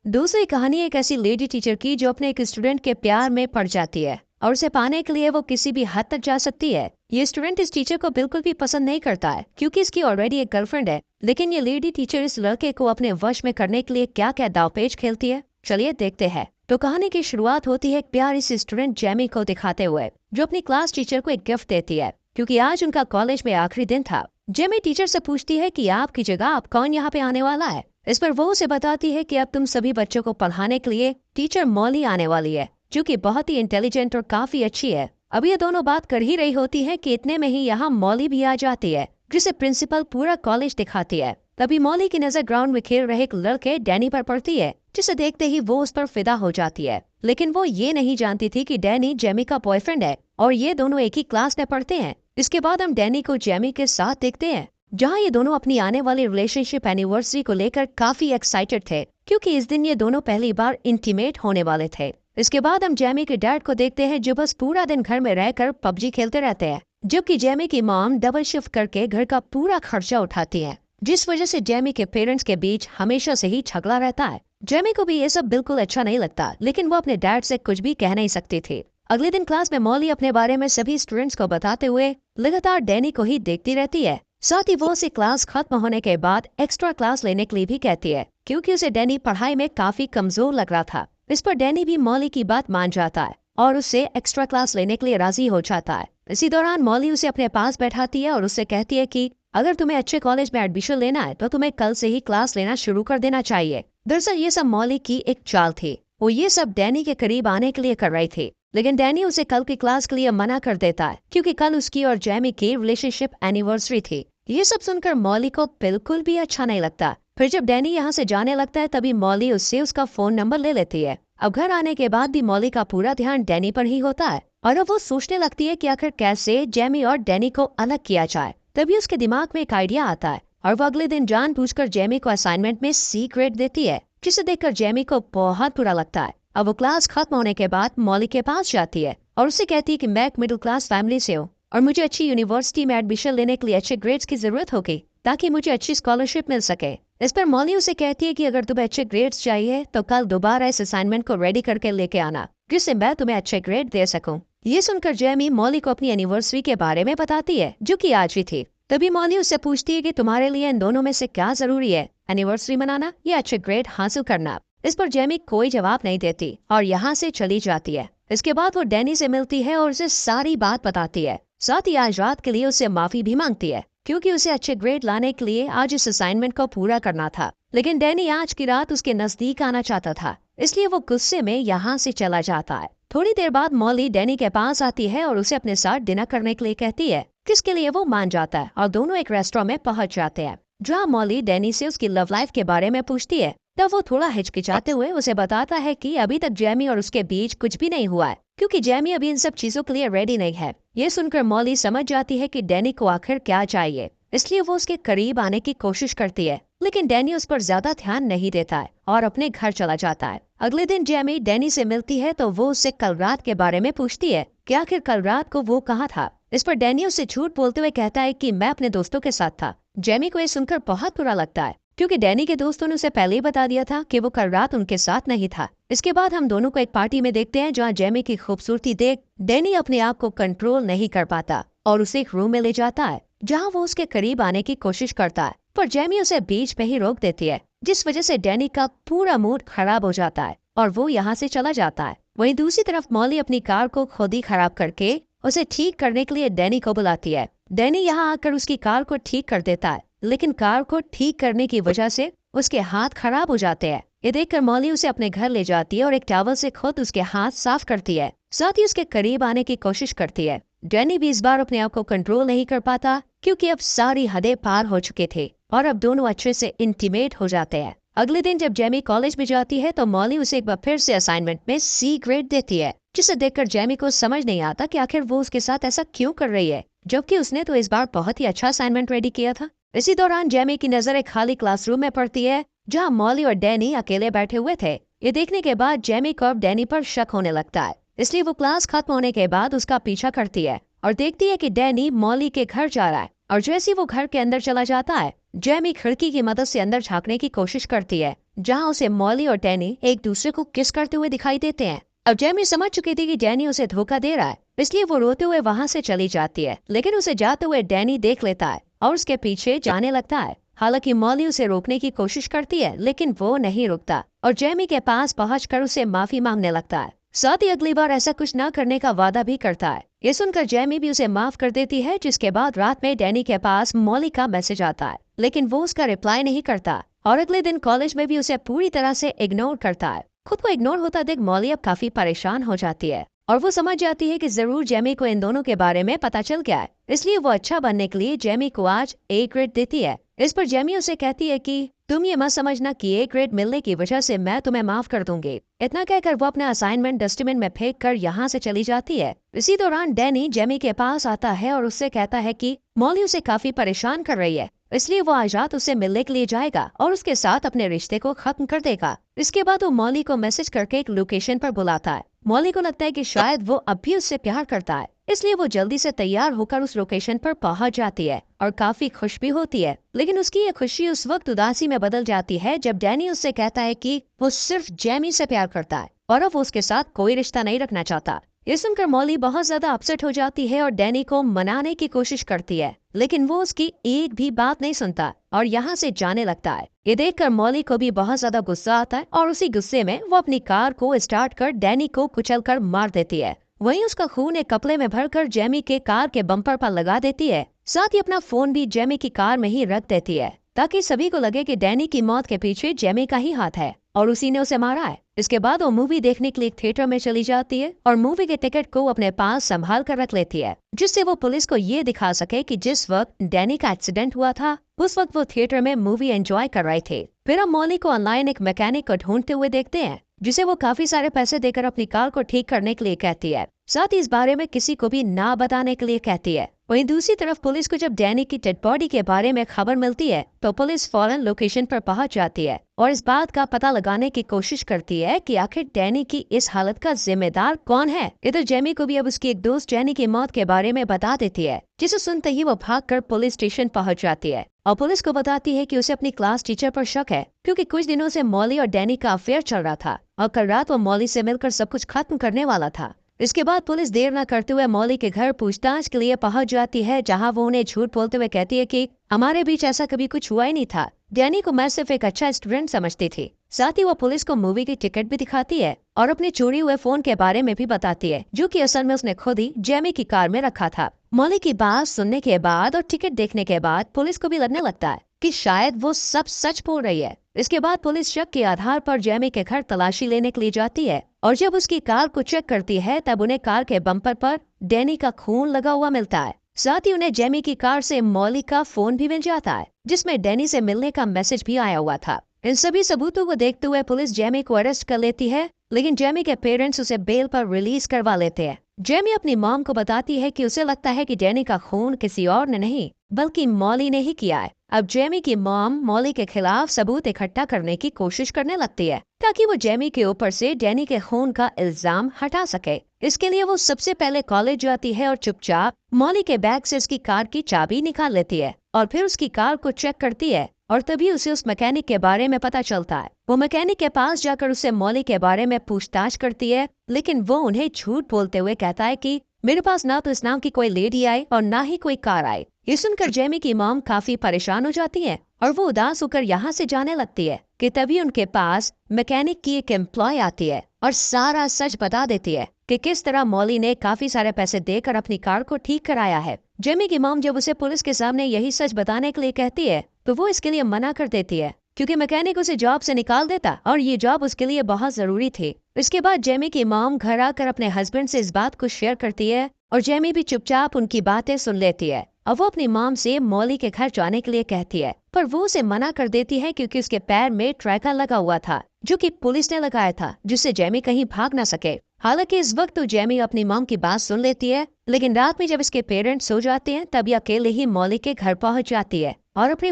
दूसरी कहानी एक ऐसी लेडी टीचर की जो अपने एक स्टूडेंट के प्यार में पड़ जाती है और उसे पाने के लिए वो किसी भी हद तक जा सकती है। ये स्टूडेंट इस टीचर को बिल्कुल भी पसंद नहीं करता है क्योंकि इसकी ऑलरेडी एक गर्लफ्रेंड है। लेकिन ये लेडी टीचर इस लड़के को अपने वश में करने के लिए क्या क्या दावपेच खेलती है, चलिए देखते हैं। तो कहानी की शुरुआत होती है एक प्यारी सी स्टूडेंट जेमी को दिखाते हुए, जो अपनी क्लास टीचर को एक गिफ्ट देती है क्योंकि आज उनका कॉलेज में आखिरी दिन था। जेमी टीचर से पूछती है कि आपकी जगह आप कौन यहाँ पे आने वाला है। इस पर वो उसे बताती है कि अब तुम सभी बच्चों को पढ़ाने के लिए टीचर मॉली आने वाली है, जो कि बहुत ही इंटेलिजेंट और काफी अच्छी है। अब ये दोनों बात कर ही रही होती है कि इतने में ही यहाँ मॉली भी आ जाती है, जिसे प्रिंसिपल पूरा कॉलेज दिखाती है। तभी मॉली की नजर ग्राउंड में खेल रहे एक लड़के डैनी पर पड़ती है, जिसे देखते ही वो उस पर फिदा हो जाती है। लेकिन वो ये नहीं जानती थी कि डैनी जेमी का बॉयफ्रेंड है और ये दोनों एक ही क्लास में पढ़ते हैं। इसके बाद हम डैनी को जेमी के साथ देखते हैं, जहाँ ये दोनों अपनी आने वाली रिलेशनशिप एनिवर्सरी को लेकर काफी एक्साइटेड थे क्योंकि इस दिन ये दोनों पहली बार इंटीमेट होने वाले थे। इसके बाद हम जेमी के डैड को देखते हैं, जो बस पूरा दिन घर में रहकर पबजी खेलते रहते हैं, जबकि जेमी की मॉम डबल शिफ्ट करके घर का पूरा खर्चा उठाती है, जिस वजह से जेमी के पेरेंट्स के बीच हमेशा से ही झगड़ा रहता है। जेमी को भी ये सब बिल्कुल अच्छा नहीं लगता, लेकिन वो अपने डैड से कुछ भी कह नहीं सकती थी। अगले दिन क्लास में मॉली अपने बारे में सभी स्टूडेंट्स को बताते हुए लगातार डैनी को ही देखती रहती है। साथ ही वो उसे क्लास खत्म होने के बाद एक्स्ट्रा क्लास लेने के लिए भी कहती है क्योंकि उसे डैनी पढ़ाई में काफी कमजोर लग रहा था। इस पर डैनी भी मॉली की बात मान जाता है और उससे एक्स्ट्रा क्लास लेने के लिए राजी हो जाता है। इसी दौरान मॉली उसे अपने पास बैठाती है और उससे कहती है कि अगर तुम्हें अच्छे कॉलेज में एडमिशन लेना है तो तुम्हें कल से ही क्लास लेना शुरू कर देना चाहिए। दरअसल ये सब मॉली की एक चाल थी। वो ये सब डैनी के करीब आने के लिए कर रही थी, लेकिन डैनी उसे कल की क्लास के लिए मना कर देता है क्योंकि कल उसकी और जेमी की रिलेशनशिप एनिवर्सरी थी। ये सब सुनकर मॉली को बिल्कुल भी अच्छा नहीं लगता। फिर जब डैनी यहाँ से जाने लगता है तभी मॉली उससे उसका फोन नंबर ले लेती है। अब घर आने के बाद भी मॉली का पूरा ध्यान डैनी पर ही होता है और अब वो सोचने लगती है कि आखिर कैसे जेमी और डैनी को अलग किया जाए। तभी उसके दिमाग में एक आइडिया आता है और वो अगले दिन जानबूझकर जेमी को असाइनमेंट में सी ग्रेड देती है, जिसे देखकर जेमी को बहुत बुरा लगता है। अब वो क्लास खत्म होने के बाद मॉली के पास जाती है और उससे कहती है कि मैं एक मिडिल क्लास फैमिली से हूँ और मुझे अच्छी यूनिवर्सिटी में एडमिशन लेने के लिए अच्छे ग्रेड्स की जरूरत होगी ताकि मुझे अच्छी स्कॉलरशिप मिल सके। इस पर मॉली उसे कहती है कि अगर तुम्हें अच्छे ग्रेड्स चाहिए तो कल दोबारा इस असाइनमेंट को रेडी करके लेके आना, जिससे मैं तुम्हें अच्छे ग्रेड दे सकूं। ये सुनकर जेमी मॉली को अपनी एनिवर्सरी के बारे में बताती है, जो कि आज ही थी। तभी मॉली उससे पूछती है कि तुम्हारे लिए इन दोनों में से क्या जरूरी है, एनिवर्सरी मनाना या अच्छे ग्रेड हासिल करना। इस पर जेमी कोई जवाब नहीं देती और यहाँ से चली जाती है। इसके बाद वो डैनी से मिलती है और उसे सारी बात बताती है। साथ ही आज रात के लिए उससे माफी भी मांगती है क्योंकि उसे अच्छे ग्रेड लाने के लिए आज इस असाइनमेंट को पूरा करना था। लेकिन डैनी आज की रात उसके नजदीक आना चाहता था, इसलिए वो गुस्से में यहाँ से चला जाता है। थोड़ी देर बाद मॉली डैनी के पास आती है और उसे अपने साथ डिनर करने के लिए कहती है, जिसके लिए वो मान जाता है और दोनों एक रेस्टोरेंट में पहुंच जाते हैं, जहाँ मॉली डैनी से उसकी लव लाइफ के बारे में पूछती है। तब वो थोड़ा हिचकिचाते हुए उसे बताता है कि अभी तक जेमी और उसके बीच कुछ भी नहीं हुआ है क्योंकि जेमी अभी इन सब चीजों के लिए रेडी नहीं है। ये सुनकर मॉली समझ जाती है कि डैनी को आखिर क्या चाहिए, इसलिए वो उसके करीब आने की कोशिश करती है, लेकिन डैनी उस पर ज्यादा ध्यान नहीं देता है और अपने घर चला जाता है। अगले दिन जेमी डैनी से मिलती है तो वो उससे कल रात के बारे में पूछती है कि आखिर कल रात को वो कहाँ था। इस पर डैनी उससे झूठ बोलते हुए कहता है कि मैं अपने दोस्तों के साथ था। जेमी को ये सुनकर बहुत बुरा लगता है क्योंकि डैनी के दोस्तों ने उसे पहले ही बता दिया था कि वो कल रात उनके साथ नहीं था। इसके बाद हम दोनों को एक पार्टी में देखते हैं, जहाँ जेमी की खूबसूरती देख डैनी अपने आप को कंट्रोल नहीं कर पाता और उसे एक रूम में ले जाता है, जहाँ वो उसके करीब आने की कोशिश करता है, पर जेमी उसे बीच पे ही रोक देती है, जिस वजह से डैनी का पूरा मूड खराब हो जाता है और वो यहाँ से चला जाता है। वहीं दूसरी तरफ मॉली अपनी कार को खुद ही खराब करके उसे ठीक करने के लिए डैनी को बुलाती है। डैनी यहाँ आकर उसकी कार को ठीक कर देता है, लेकिन कार को ठीक करने की वजह से उसके हाथ खराब हो जाते हैं। ये देखकर मॉली उसे अपने घर ले जाती है और एक टॉवल से खुद उसके हाथ साफ करती है, साथ ही उसके करीब आने की कोशिश करती है। डैनी भी इस बार अपने आप को कंट्रोल नहीं कर पाता क्योंकि अब सारी हदें पार हो चुके थे और अब दोनों अच्छे से इंटीमेट हो जाते हैं। अगले दिन जब जेमी कॉलेज में जाती है तो मॉली उसे एक बार फिर से असाइनमेंट में सी ग्रेड देती है, जिसे देखकर जेमी को समझ नहीं आता कि आखिर वो उसके साथ ऐसा क्यों कर रही है, जबकि उसने तो इस बार बहुत ही अच्छा असाइनमेंट रेडी किया था। इसी दौरान जेमी की नजर एक खाली क्लासरूम में पड़ती है, जहाँ मॉली और डैनी अकेले बैठे हुए थे। ये देखने के बाद जेमी को अब डैनी पर शक होने लगता है, इसलिए वो क्लास खत्म होने के बाद उसका पीछा करती है और देखती है कि डैनी मॉली के घर जा रहा है। और जैसे ही वो घर के अंदर चला जाता है, जेमी खिड़की की मदद से अंदर झांकने की कोशिश करती है, जहाँ उसे मॉली और डैनी एक दूसरे को किस करते हुए दिखाई देते हैं। अब जेमी समझ चुकी थी कि डैनी उसे धोखा दे रहा है, इसलिए वो रोते हुए वहाँ से चली जाती है। लेकिन उसे जाते हुए डैनी देख लेता है और उसके पीछे जाने लगता है। हालांकि मॉली उसे रोकने की कोशिश करती है, लेकिन वो नहीं रुकता और जेमी के पास पहुंचकर उसे माफी मांगने लगता है। साथ ही अगली बार ऐसा कुछ न करने का वादा भी करता है। ये सुनकर जेमी भी उसे माफ कर देती है, जिसके बाद रात में डैनी के पास मॉली का मैसेज आता है, लेकिन वो उसका रिप्लाई नहीं करता और अगले दिन कॉलेज में भी उसे पूरी तरह से इग्नोर करता है। खुद को इग्नोर होता देख मॉली अब काफी परेशान हो जाती है और वो समझ जाती है कि जरूर जेमी को इन दोनों के बारे में पता चल गया है, इसलिए वो अच्छा बनने के लिए जेमी को आज ए ग्रेड देती है। इस पर जेमी उसे कहती है कि तुम ये मत समझना कि ए ग्रेड मिलने की वजह से मैं तुम्हें माफ कर दूंगी। इतना कहकर वो अपना असाइनमेंट डस्टबिन में फेंक कर यहाँ से चली जाती है। इसी दौरान डैनी जेमी के पास आता है और उससे कहता है कि मॉली उसे काफी परेशान कर रही है, इसलिए वो आज रात उससे मिलने के लिए जाएगा और उसके साथ अपने रिश्ते को खत्म कर देगा। इसके बाद वो मॉली को मैसेज करके एक लोकेशन पर बुलाता है। मॉली को लगता है कि शायद वो अब भी उससे प्यार करता है, इसलिए वो जल्दी से तैयार होकर उस लोकेशन पर पहुंच जाती है और काफी खुश भी होती है। लेकिन उसकी ये खुशी उस वक्त उदासी में बदल जाती है जब डैनी उससे कहता है कि वो सिर्फ जेमी से प्यार करता है और अब वो उसके साथ कोई रिश्ता नहीं रखना चाहता। ये सुनकर मॉली बहुत ज्यादा अपसेट हो जाती है और डैनी को मनाने की कोशिश करती है, लेकिन वो उसकी एक भी बात नहीं सुनता और यहाँ से जाने लगता है। ये देखकर मॉली को भी बहुत ज्यादा गुस्सा आता है और उसी गुस्से में वो अपनी कार को स्टार्ट कर डैनी को कुचलकर मार देती है। वहीं उसका खून एक कपड़े में भरकर जेमी के कार के बम्पर पर लगा देती है। साथ ही अपना फोन भी जेमी की कार में ही रख देती है, ताकि सभी को लगे कि डैनी की मौत के पीछे जेमी का ही हाथ है और उसी ने उसे मारा है। इसके बाद वो मूवी देखने के लिए थिएटर में चली जाती है और मूवी के टिकट को अपने पास संभाल कर रख लेती है, जिससे वो पुलिस को ये दिखा सके कि जिस वक्त डैनी का एक्सीडेंट हुआ था उस वक्त वो थिएटर में मूवी एंजॉय कर रहे थे। फिर हम मॉली को ऑनलाइन एक मैकेनिक को ढूंढते हुए देखते हैं, जिसे वो काफी सारे पैसे देकर अपनी कार को ठीक करने के लिए कहती है। साथ ही इस बारे में किसी को भी ना बताने के लिए कहती है। वहीं दूसरी तरफ पुलिस को जब डैनी की डेड बॉडी के बारे में खबर मिलती है तो पुलिस फौरन लोकेशन पर पहुंच जाती है और इस बात का पता लगाने की कोशिश करती है कि आखिर डैनी की इस हालत का जिम्मेदार कौन है। इधर जेमी को भी अब उसकी एक दोस्त डैनी की मौत के बारे में बता देती है, जिसे सुनते ही वो भागकर पुलिस स्टेशन पहुंच जाती है और पुलिस को बताती है कि उसे अपनी क्लास टीचर पर शक है, क्योंकि कुछ दिनों से मॉली और डैनी का अफेयर चल रहा था और कल रात वो मॉली से मिलकर सब कुछ खत्म करने वाला था। इसके बाद पुलिस देर न करते हुए मॉली के घर पूछताछ के लिए पहुंच जाती है, जहां वो उन्हें झूठ बोलते हुए कहती है कि हमारे बीच ऐसा कभी कुछ हुआ ही नहीं था। डैनी को मैं सिर्फ एक अच्छा स्टूडेंट समझती थी। साथ ही वो पुलिस को मूवी की टिकट भी दिखाती है और अपने चोरी हुए फोन के बारे में भी बताती है, जो कि असल में उसने खुद ही जेमी की कार में रखा था। मॉली की बात सुनने के बाद और टिकट देखने के बाद पुलिस को भी लगने लगता है कि शायद वो सब सच बोल रही है। इसके बाद पुलिस शक के आधार पर जेमी के घर तलाशी लेने के लिए जाती है और जब उसकी कार को चेक करती है तब उन्हें कार के बम्पर पर डैनी का खून लगा हुआ मिलता है। साथ ही उन्हें जेमी की कार से मॉली का फोन भी मिल जाता है, जिसमें डैनी से मिलने का मैसेज भी आया हुआ था। इन सभी सबूतों को देखते हुए पुलिस जेमी को अरेस्ट कर लेती है, लेकिन जेमी के पेरेंट्स उसे बेल पर रिलीज करवा लेते हैं। जेमी अपनी मॉम को बताती है कि उसे लगता है कि डैनी का खून किसी और ने नहीं बल्कि मॉली ने ही किया है। अब जेमी की मॉम मॉली के खिलाफ सबूत इकट्ठा करने की कोशिश करने लगती है, ताकि वो जेमी के ऊपर से डैनी के खून का इल्जाम हटा सके। इसके लिए वो सबसे पहले कॉलेज जाती है और चुपचाप मॉली के बैग से उसकी कार की चाबी निकाल लेती है और फिर उसकी कार को चेक करती है और तभी उसे उस मैकेनिक के बारे में पता चलता है। वो मैकेनिक के पास जाकर उससे मॉली के बारे में पूछताछ करती है, लेकिन वो उन्हें झूठ बोलते हुए कहता है कि मेरे पास ना तो इस नाम की कोई लेडी आई और ना ही कोई कार आई। ये सुनकर जेमी की मॉम काफी परेशान हो जाती है और वो उदास होकर यहाँ से जाने लगती है कि तभी उनके पास मैकेनिक की एक एम्प्लॉय आती है और सारा सच बता देती है कि किस तरह मॉली ने काफी सारे पैसे देकर अपनी कार को ठीक कराया है। जेमी की मॉम जब उसे पुलिस के सामने यही सच बताने के लिए कहती है तो वो इसके लिए मना कर देती है, क्योंकि मैकेनिक उसे जॉब से निकाल देता और ये जॉब उसके लिए बहुत जरूरी थी। इसके बाद जेमी की मॉम घर आकर अपने हस्बैंड से इस बात को शेयर करती है और जेमी भी चुपचाप उनकी बातें सुन लेती है और वो अपनी मॉम से मॉली के घर जाने के लिए कहती है, पर वो उसे मना कर देती है क्योंकि उसके पैर में ट्रैकर लगा हुआ था, जो कि पुलिस ने लगाया था, जिससे जेमी कहीं भाग ना सके। हालांकि इस वक्त तो जेमी अपनी मॉम की बात सुन लेती है, लेकिन रात में जब इसके पेरेंट्स सो जाते हैं तब ये अकेले ही मॉली के घर पहुंच जाती है और अपनी